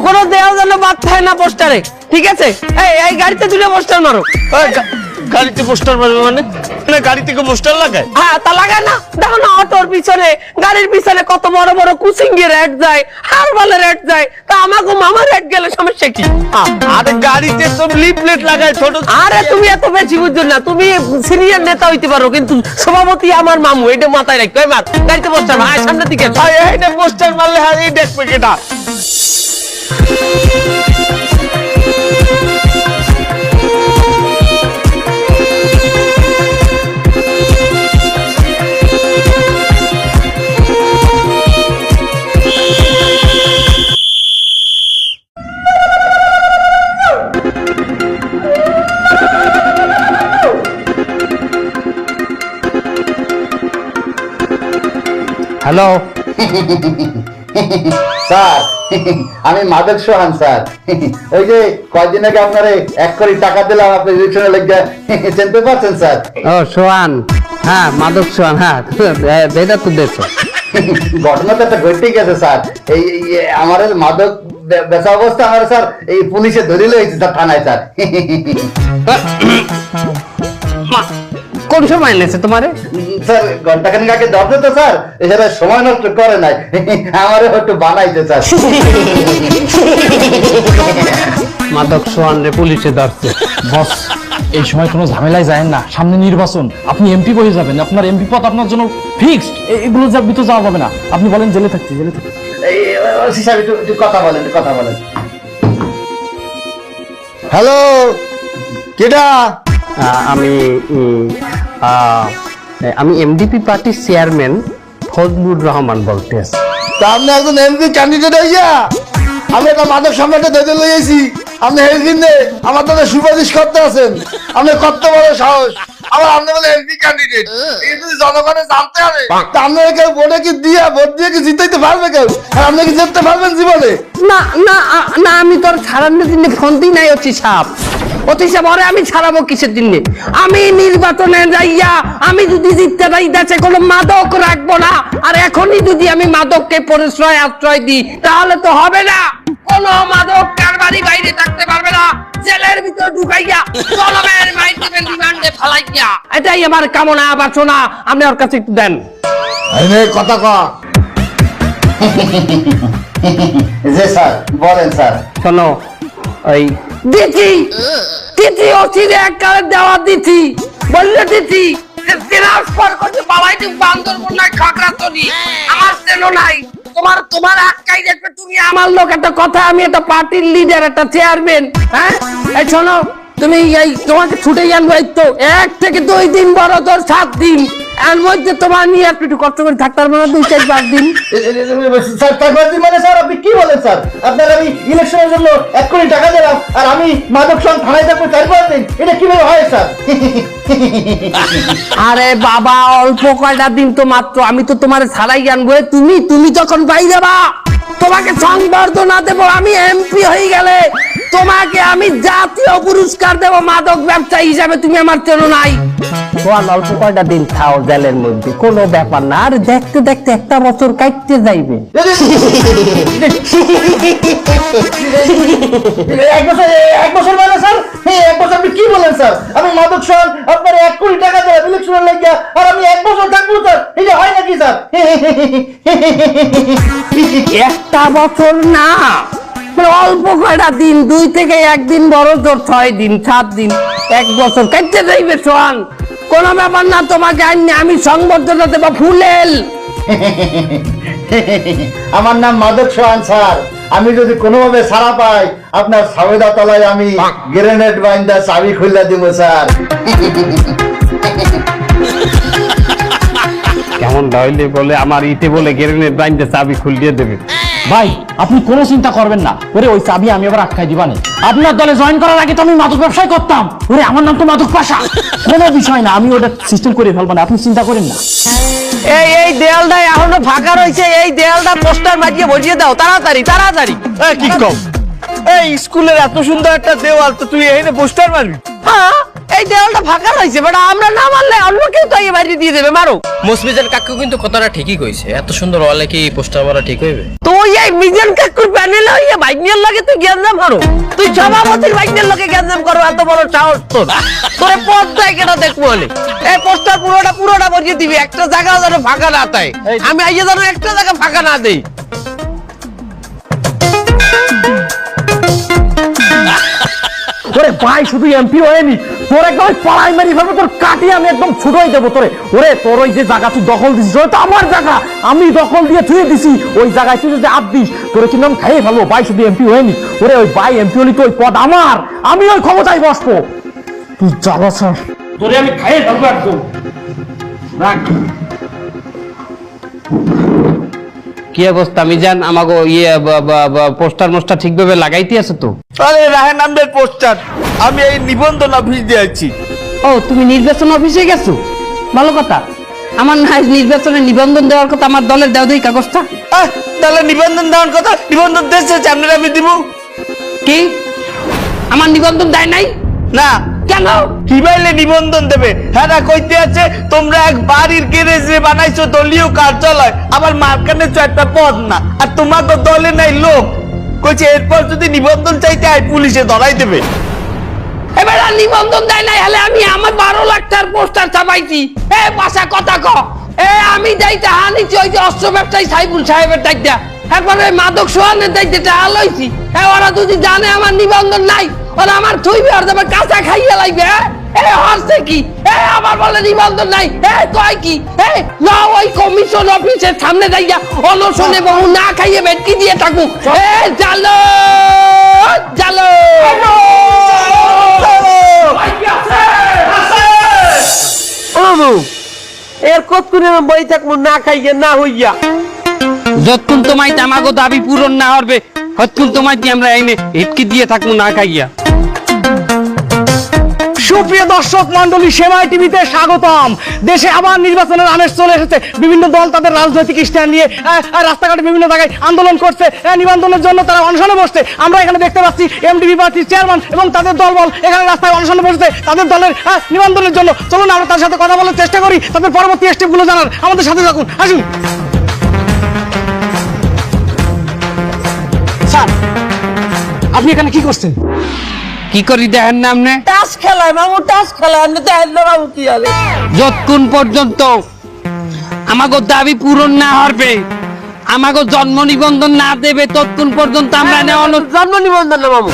কোনো দেওয়া যেন বাদ থাকে না পোস্টারে, ঠিক আছে? এই গাড়িতে দুটো পোস্টার মারো। গাড়িতে পোস্টার মারবে মানে? গাড়ি থেকে পোস্টার লাগায়? হ্যাঁ, তা লাগায় না? দেখো না অটোর পিছনে, গাড়ির পিছনে কত বড় বড় কুচিঙ্গি রেট যায়, হারবালের রেট যায়। তা আমাকে মামার রেট গেলে সমস্যা কি? আরে গাড়িতে সব লিফলেট লাগায় ছোট। আরে তুমি এত বেশি বুঝছো না, তুমি সিনিয়র নেতা হইতে পারো কিন্তু সভাপতি আমার মামু, এটা মাথায় রাখো। মার গাড়িতে পোস্টার মার, সামনের দিকে এইটা পোস্টার মারলে হ্যাঁ এই দেখবে কেটা? হ্যালো স্যার, আমি মাদক সোহান স্যার। ওই যে কয়দিন আগে আপনারে 1 কোটি টাকা দিলাম আপনি ইলেকশনের লেগে, চিনতে পারছেন স্যার? ও সোহান, হ্যাঁ মাদক সোহান, হ্যাঁ বেদা তো দেখছো। ঘটনা তো একটা ঘটে গেছে স্যার। এই আমার মাদক বেচা অবস্থা আমার স্যার এই পুলিশে ধরে লইছে স্যার থানায় স্যার। কোন সময় এনেছে তোমারে? স্যার ঘন্টাখানিক আগে ধরছে তো স্যার, এছাড়া সময় নষ্ট করে নাই, আমারও একটু বানাইছে স্যার। মাদক সোহান রে পুলিশে ধরছে। বস, এই সময় কোনো ঝামেলায় যায় না, সামনে নির্বাচন, আপনি এমপি হয়ে যাবেন, আপনার এমপি পদ আপনার জন্য ফিক্সড, এগুলো ভিতরে যাওয়া যাবে না। আপনি বলেন জেলে থাকতে, জেলে থাকতে। ওসি সাহেব একটু কথা বলেন, কথা বলেন। হ্যালো, কেডা? আমি এমডিপি পার্টির চেয়ারম্যান ফজলুর রহমান বলতে আছি। তা আপনি একজন এমপি ক্যান্ডিডেট হইয়া আমি একটা মাদক সম্রাটে ধরে লইয়েছি, আপনি হেলফিনে আমার দাদা সুপারিশ করতে আছেন, আপনি কত বড় সাহস? আবার আপনি বলে এমপি ক্যান্ডিডেট, এই যদি জনগণে জানতে হবে তা আপনাকে কেউ ভোটে কি দিয়া ভোট দিয়ে কি জিতাইতে পারবে কেউ? আর আপনি কি জিততে পারবেন জীবনে? না না না, আমি তোর ছাড়ানোর জন্য ফোন দিই নাই অতি সাপ। অতি সাপ ওরে আমি ছাড়াবো কিসের জন্য? আমি নির্বাচনে যাইয়া আমি যদি জিততে যাই দেশে কোনো মাদক রাখবো না, আর এখনই যদি আমি মাদককে পরিশ্রয় আশ্রয় দিই তাহলে তো হবে না। কোনো মাদক কারবারি বাইরে থাকতে পারবে না, জেলের ভিতর ঢুকাইয়া জনমের মাইন্ডে রিমান্ডে ফেলাইয়া। এটাই আমার কামনা বাসনা, আপনি ওর কাছে একটু দেন। কথা ক। জি স্যার, বলেন স্যার। শোনো, ওই দিছি দিছি অচিরে এককালে দেওয়া দিছি, বললে দিছি ট্রান্সফার করতে বাবাইতে বান্দরবনায় খাগড়াছড়ি, আমার চেন নাই। তোমার আটকাই দেখবে তুমি আমার লোক। একটা কথা, আমি একটা পার্টির লিডার, একটা চেয়ারম্যান। হ্যাঁ এই শোনো, তুমি এই তোমাকে ছুটে আনবো এই তো 1 থেকে 2 দিন, বড় তোর 7 দিন, এর মধ্যে তোমার নিয়ে একটু কষ্ট করে থাকতে পারবো না 2-4 দিন। স্যার 4-5 দিন মানে স্যার আপনি কি বলেন স্যার? আপনার আমি ইলেকশনের জন্য 1 কোটি টাকা দিলাম আর আমি মাদক সং থানায় থাকবো 4-5 দিন, এটা কিভাবে হয় স্যার? আরে বাবা, অল্প কয়টা দিন তো মাত্র, আমি তো তোমার ছাড়াই আনবো। তুমি যখন পাই যাবা তোমাকে সংবর্ধনা দেবো, আমি এমপি হয়ে গেলে তোমাকে আমি জাতীয় পুরস্কার দেবো মাদক ব্যবসায়ী হিসাবে, তুমি আমার চেনো নাই। অল্প কয়টা দিন খাও জেলের মধ্যে, কোনো ব্যাপার না। আর দেখতে দেখতে 1 বছর কাটতে যাইবে। 1 বছর মানে স্যার 1 বছর আপনি কি বলেন স্যার? আমি মাদক সং আপনার 1 কোটি টাকা দিলাম ইলেকশনের লাগিয়া আর আমি 1 বছর থাকবো স্যার, এটা হয় নাকি স্যার? 1 বছর না, অল্প কয়টা দিন, 2 থেকে 1 দিন, বড় তোর 6 দিন 7 দিন, 1 বছর কাটতে যাইবে সোহান। কোনো ব্যাপার না, তোমাকে আমি সংবর্ধনা দেবো ফুলেল। আমার নাম মাদক সোহান স্যার। আমি যদি কোনোভাবে ছাড়া পাই আপনার সাবেদা তলায় আমি গ্রেনেড বাইন্দা চাবি খুলে দিব স্যার। কেমন ধরলে বলে আমার ইতে বলে গ্রেনেড বাইন্দা চাবি খুলিয়ে দেবে। ভাই, আপনি কোনো চিন্তা করবেন না, ওরে ওই চাবি আমি আবার আটকাই দিবা না। আপনার দলে জয়েন করার আগে তো আমি মাদক ব্যবসায় করতাম, ওরে আমার নাম তো মাদক পাশা, কোনো বিষয় না, আমি ওটা সিস্টেম করে ফেলবো না, আপনি চিন্তা করেন না। এই দেয়ালটা এখনো ফাঁকা রয়েছে, এই দেয়ালটা পোস্টার মারিয়ে বসিয়ে দাও তাড়াতাড়ি তাড়াতাড়ি। কি কম? এই স্কুলের এত সুন্দর একটা দেওয়াল, তো তুই এখানে পোস্টার মারবি? হ্যাঁ, এই দেওয়ালটা ফাঁকা রয়েছে বেটা, আমরা না মারলে অন্য কেউ তো এই বাড়ি দিয়ে দেবে, মারো। মুসমিজান কাকু কিন্তু কথাটা ঠিকই কইছে, এত সুন্দর ওয়ালে কি পোস্টার মারা ঠিক হইবে? তুই এই মিজান কাকুর প্যানেলে হইয়া বাইকনিয়ার লাগে তুই গ্যাঞ্জাম করো, তুই সভাপতির বাইকনিয়ার লাগে গ্যাঞ্জাম করো, এত বড় সাহস তোর। তোরে পথ দেয় কেন দেখবো বলে, এই পোস্টার পুরোটা বসিয়ে দিবি, একটা জায়গা যেন ফাঁকা না থাকে, আমি আইয়া যেন একটা জায়গা ফাঁকা না দেই। ওরে ভাই শুধু এমপি হয়নি, তোর একদম পাড়াই মারি ফেলবো, তোর কাটি আমি একদম ছোট হয়ে যাবো তোরে। ওরে তোর ওই যে জায়গা তুই দখল দিছিস, ওই তো আমার জায়গা, আমি দখল দিয়ে থুয়ে দিছি, ওই জায়গায় তুই যদি হাত দিস তোরে কিন্তু আমি খাইয়ে ফেলবো। ভাই শুধু এমপি হয়নি, ওরে ওই ভাই এমপি হলি তো ওই পদ আমার, আমি ওই ক্ষমতায় বসবো, তুই জ্বালা স্যার তোরে আমি খাইয়ে ফেলবো একদম। রাখ। কি অবস্থা মিজান, আমাকে পোস্টার মোস্টার ঠিকভাবে লাগাইতে আছে তো? আরে রাহেন নামের পোস্টার আমি এই নিবন্ধন অফিস দিয়েছি। ও তুমি নির্বাচন অফিসে গেছো, ভালো কথা। আমার না নির্বাচনে নিবন্ধন দেওয়ার কথা, আমার দলের দাও দেই কাগজটা। তাহলে নিবন্ধন দেওয়ার কথা, নিবন্ধন দেশে আপনার আমি দিব কি আমার নিবন্ধন দেয় নাই? না কেন? কি বাইলে নিবন্ধন দেবে? হ্যাঁ না কইতে আছে তোমরা এক বাড়ির গ্যারেজে বানাইছো দলীয় কার্যালয়, আবার মার্কানে তো একটা পদ না, আর তোমাকে দলে নাই লোক, কইছে এরপর যদি নিবন্ধন চাইতে হয় পুলিশে ধরাই দেবে। এবার আর নিবন্ধন দেয় নাই, হলে আমি আমার 12 লাখ টাকার পোস্টার ছাপাইছি। এ বাসা কথা ক, এ আমি যাইতে হানিছি ওই যে অস্ত্র ব্যবসায়ী সাইফুল সাহেবের দায়িত্ব, একবার ওই মাদক সোহানের দায়িত্বটা আলোইছি। ওরা যদি জানে আমার নিবন্ধন নাই, ওরা আমার থইবে, আর যাবে কাঁচা খাইয়া লাগবে। এ হচ্ছে কি, এ আমার বলে নিবন্ধন নাই, এ কয় কি, এ না ওই কমিশন অফিসের সামনে যাইয়া অনশনে বহু না খাইয়ে বেটকি দিয়ে থাকবো। এ জালো জালো এর কত করে বই থাকবো না খাইয়া না হইয়া। যতক্ষণ তোমায় আমাকে দাবি পূরণ না হবে, ততক্ষণ তোমায় আমরা এনে হিটকি দিয়ে থাকবো না খাইয়া। সুপ্রিয় দর্শক মন্ডলী, সেমাই টিভিতে স্বাগতম। দেশে আবার নির্বাচনের আমেজ চলে এসেছে, বিভিন্ন দল তাদের রাজনৈতিক স্ট্যান্ড নিয়ে রাস্তাঘাটে বিভিন্ন জায়গায় আন্দোলন করছে, নিবন্ধনের জন্য তারা অনশনে বসছে। আমরা এখানে দেখতে পাচ্ছি এমডিবি পার্টির চেয়ারম্যান এবং তাদের দলবল এখানে রাস্তায় অনশনে বসছে তাদের দলের নিবন্ধনের জন্য। চলুন আমরা তার সাথে কথা বলার চেষ্টা করি, তাদের পরবর্তী স্টেপগুলো জানার। আমাদের সাথে থাকুন, আসুন। স্যার আপনি এখানে কি করছেন? কি করি দেখেন না আপনি? টাস খেলায় মামু, টাস খেলায় দেখেন না মামু কি হবে। যতক্ষণ পর্যন্ত আমাকে দাবি পূরণ না হবে, আমাকে জন্ম নিবন্ধন না দেবে, ততক্ষণ পর্যন্ত আমরা জন্ম নিবন্ধন না মামু,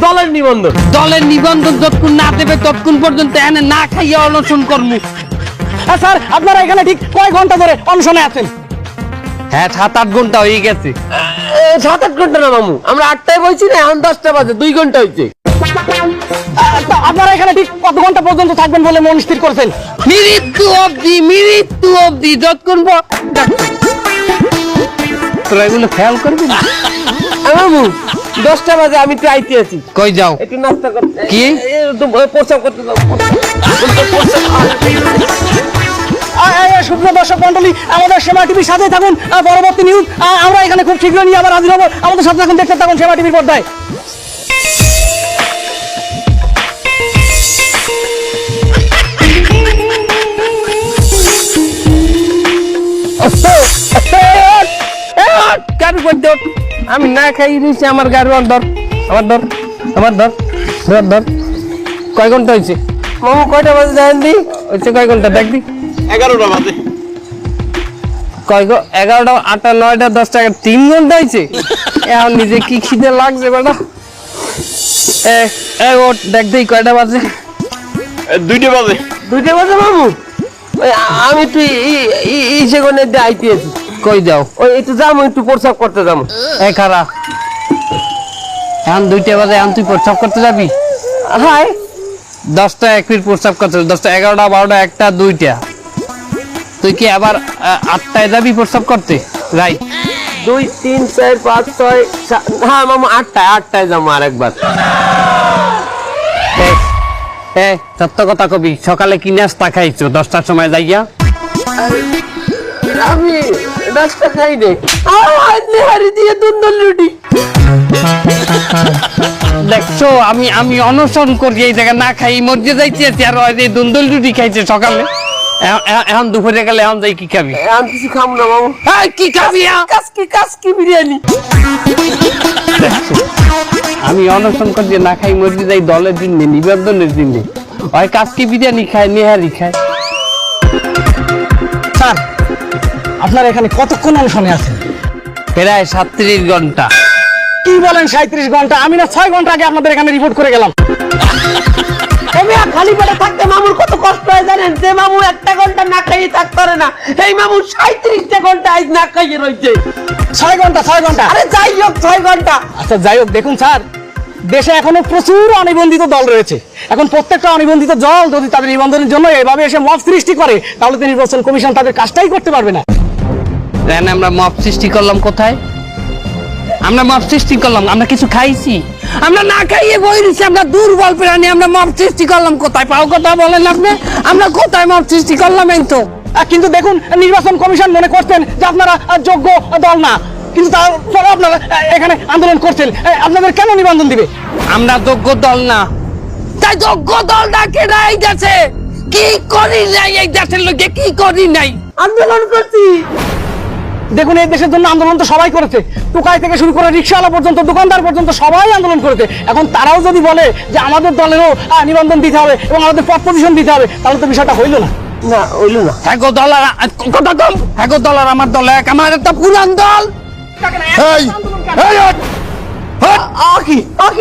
দলের নিবন্ধন। দলের নিবন্ধন যতক্ষণ না দেবে ততক্ষণ পর্যন্ত এনে না খাইয়া অনশন করবো। স্যার আপনারা এখানে ঠিক কয় ঘন্টা ধরে অনশনে আছেন? হ্যাঁ 7-8 ঘন্টা হয়ে গেছে। 7-8 ঘন্টা না মামু, আমরা 8টায় বলছি না, এখন 10টা বাজে, 2 ঘন্টা হয়েছে। আপনারা এখানে ঠিক কত ঘন্টা পর্যন্ত থাকবেন বলে মন স্থির করছেন? মৃত্যু অবধি যতক্ষণ তোরা এগুলো খেয়াল করবি না। মামু 10টা বাজে, আমি তো আইতে আছি। কই যাও? একটু নাস্তা করতে। কি? প্রস্তাব করতে যাও। সুপ্রিয় দর্শক মন্ডলী, আমাদের সেমা টিভির সাথে থাকুন। পরবর্তী নিউজ আমরা এখানে খুব শীঘ্রই নিয়ে আবার হাজির হবো। আমাদের সাথে থাকুন, দেখতে থাকুন সেমা টিভির পর্দায়। আমি না খাই দিয়েছি, আমার গাড়ি ধর, আমার ধর, আমার ধর, ধর ধর। কয় ঘন্টা হয়েছে মামু? কয়টা বাজে দেখেন দি? হয়েছে কয় ঘন্টা দেখ দি? 11টা বাজে। কয় 11টা, 8টা, 9টা, 10টা, 3 ঘন্টা হয়েছে। এখন নিজে কি খিদে লাগছে বেটা। ওট দেখ দিই কয়টা বাজে? 2টা বাজে। 2টা বাজে মামু? আমি তুই সেখানে আইতে আছি। কই যাও? ওই একটু যাবো, একটু প্রস্তাব করতে যাবো। খারা এখন 2টা বাজে, এখন তুই প্রস্রাব করতে যাবি? হাই 10টা 1 মিনিট প্রস্রাব করতে, 10টা, 11টা, 12টা, 1টা, 2টা। তুই কি আবার 8টায় যাবি প্রস্রাব করতে? রাইট। 2, 3, 4, 5, 6, 7। হ্যাঁ মামু 8টায় যাবো আরেকবার। সত্য কথা কবি, সকালে কি নাস্তা খাইছো 10টার সময় যাইয়া? আমি নাস্তা খাই রে, হাড়ি দিয়ে দুধ রুটি। দেখ দেখছো আমি অনশন করি এই জায়গা না খাই মরতে যাইতে আছি, আর ওই যে দুন্দুল রুটি খাইছে সকালে। এখন দুপুরে গেলে এখন যাই কি খাবি? আমি কিছু খাবো না মামু। হ্যাঁ কি খাবি? কাসকি বিরিয়ানি। আমি অনশন করি না খাই মরতে যাই দলের দিন নেই, নিবন্ধনের দিন নেই। ওই কাজকে বিরিয়ানি খায়, নেহারি খায়। স্যার আপনারা এখানে কতক্ষণ অনশনে আছেন? প্রায় 37 ঘন্টা। কি বলেন 37 ঘন্টা? আমি না 6 ঘন্টা আগে আপনাদের এখানে রিপোর্ট করে গেলাম। খালি পেটে থাকতে মামুর কত কষ্ট হয় জানেন? যে মামু 1 ঘন্টা না খাইয়ে থাকতে পারে না, এই মামু 37টা ঘন্টা আজ না খাইয়ে রয়েছে। 6 ঘন্টা 6 ঘন্টা। আরে যাই হোক 6 ঘন্টা। আচ্ছা যাই হোক, দেখুন স্যার, দেশে এখনো প্রচুর অনিবন্ধিত দল রয়েছে। এখন প্রত্যেকটা অনিবন্ধিত দল যদি তাদের নিবন্ধনের জন্য এভাবে এসে মব সৃষ্টি করে, তাহলে তো নির্বাচন কমিশন তাদের কাজটাই করতে পারবে না। দেন আমরা মব সৃষ্টি করলাম কোথায়? আমরা মব সৃষ্টি করলাম, আমরা কিছু খাইছি? আমরা না খাইয়ে বই দিচ্ছি, আমরা দুর্বল প্রাণী, আমরা মব সৃষ্টি করলাম কোথায়? পাও কথা বলেন আপনি, আমরা কোথায় মব সৃষ্টি করলাম? এই তো। কিন্তু দেখুন, নির্বাচন কমিশন মনে করতেন যে আপনারা যোগ্য দল না, কিন্তু তারপরে আপনারা এখানে আন্দোলন করছেন। আপনাদের কেন নিবন্ধন দিবে? আমরা যোগ্য দল না। তাই যোগ্য দল ডাকে না এই দেশে? কি করি নাই এই দেশের লোকে? কি করি নাই? আন্দোলন করছি। দেখুন, এই দেশের জন্য আন্দোলন তো সবাই করেছে, টুকাই থেকে শুরু করে রিক্সাওয়ালা পর্যন্ত, দোকানদার পর্যন্ত সবাই আন্দোলন করেছে। এখন তারাও যদি বলে যে আমাদের দলেরও নিবন্ধন দিতে হবে এবং আমাদের পদ পজিশন দিতে হবে, তাহলে তো বিষয়টা হইল না। না হইলো না। হ্যাগো দল আর কথা কম, হ্যাগো দল আর আমার দল এক, আমার একটা পুরান দল। এই এই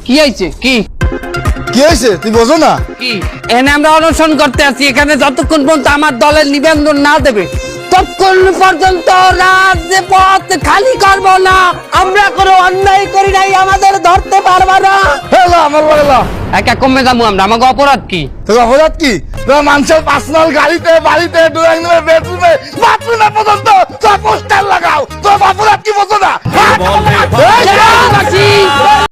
কি হয়েছে? কি কি হয়েছে তুই বোঝো না? কি এনে আমরা অনশন করতে আছি এখানে, যতক্ষণ পর্যন্ত আমার দলের নিবন্ধন না দেবে ততক্ষণ পর্যন্ত রাজ্যে পথ খালি করব না। আমরা কোনো অন্যায় করি নাই, আমাদের ধরতে পারবা না। হেলা আমার বলা একা কমে যাবো আমরা, আমাকে অপরাধ কি? তোর অপরাধ কি? তোর মানুষের পার্সোনাল গাড়িতে, বাড়িতে, ড্রয়িং রুমে, বেডরুমে, বাথরুমে পর্যন্ত তোর পোস্টার লাগাও। তোর অপরাধ কি বোঝো না? জেলবাসী,